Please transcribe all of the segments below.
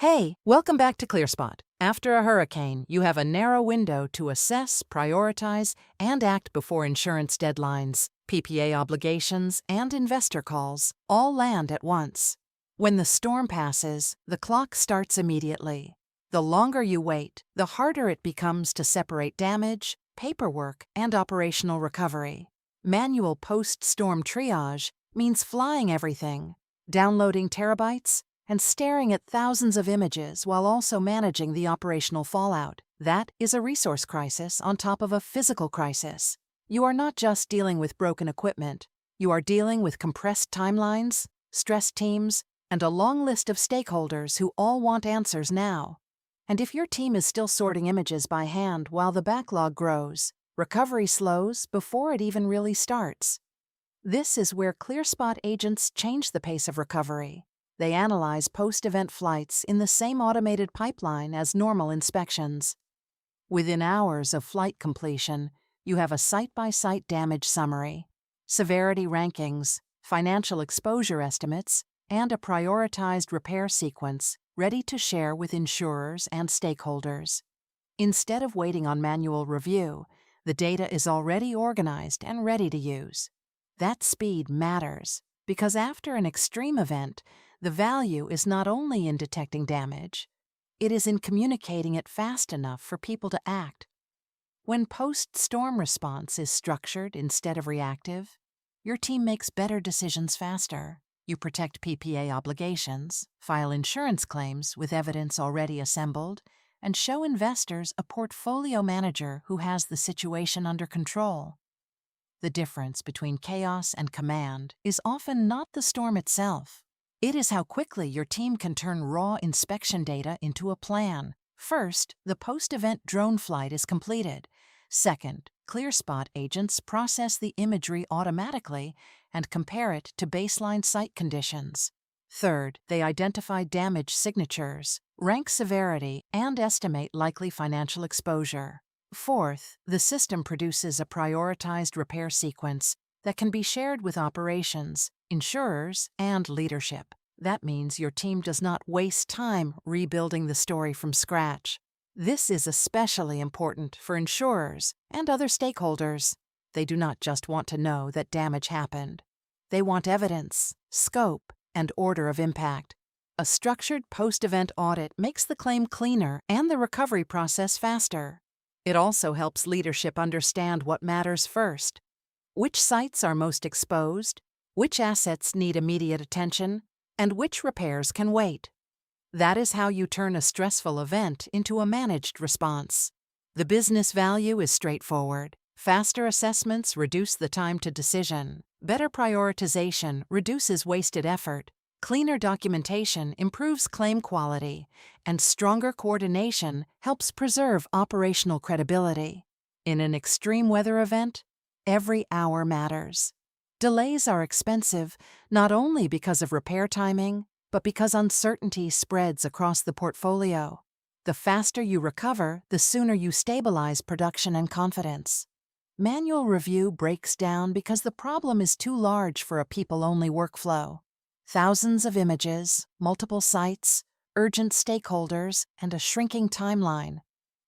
Hey, welcome back to ClearSpot. After a hurricane, you have a narrow window to assess, prioritize, and act before insurance deadlines, PPA obligations, and investor calls all land at once. When the storm passes, the clock starts immediately. The longer you wait, the harder it becomes to separate damage, paperwork, and operational recovery. Manual post-storm triage means flying everything, downloading terabytes, and staring at thousands of images while also managing the operational fallout. That is a resource crisis on top of a physical crisis. You are not just dealing with broken equipment. You are dealing with compressed timelines, stressed teams, and a long list of stakeholders who all want answers now. And if your team is still sorting images by hand while the backlog grows, recovery slows before it even really starts. This is where ClearSpot agents change the pace of recovery. They analyze post-event flights in the same automated pipeline as normal inspections. Within hours of flight completion, you have a site-by-site damage summary, severity rankings, financial exposure estimates, and a prioritized repair sequence ready to share with insurers and stakeholders. Instead of waiting on manual review, the data is already organized and ready to use. That speed matters because after an extreme event, the value is not only in detecting damage, it is in communicating it fast enough for people to act. When post-storm response is structured instead of reactive, your team makes better decisions faster. You protect PPA obligations, file insurance claims with evidence already assembled, and show investors a portfolio manager who has the situation under control. The difference between chaos and command is often not the storm itself. It is how quickly your team can turn raw inspection data into a plan. First, the post-event drone flight is completed. Second, ClearSpot agents process the imagery automatically and compare it to baseline site conditions. Third, they identify damage signatures, rank severity, and estimate likely financial exposure. Fourth, the system produces a prioritized repair sequence that can be shared with operations, insurers, and leadership. That means your team does not waste time rebuilding the story from scratch. This is especially important for insurers and other stakeholders. They do not just want to know that damage happened. They want evidence, scope, and order of impact. A structured post-event audit makes the claim cleaner and the recovery process faster. It also helps leadership understand what matters first. Which sites are most exposed, which assets need immediate attention, and which repairs can wait. That is how you turn a stressful event into a managed response. The business value is straightforward. Faster assessments reduce the time to decision. Better prioritization reduces wasted effort. Cleaner documentation improves claim quality. And stronger coordination helps preserve operational credibility. In an extreme weather event, every hour matters. Delays are expensive, not only because of repair timing, but because uncertainty spreads across the portfolio. The faster you recover, the sooner you stabilize production and confidence. Manual review breaks down because the problem is too large for a people-only workflow. Thousands of images, multiple sites, urgent stakeholders, and a shrinking timeline.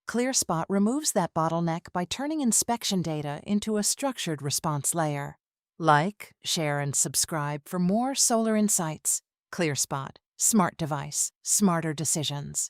ClearSpot removes that bottleneck by turning inspection data into a structured response layer. Like, share, and subscribe for more solar insights. ClearSpot. Smart device. Smarter decisions.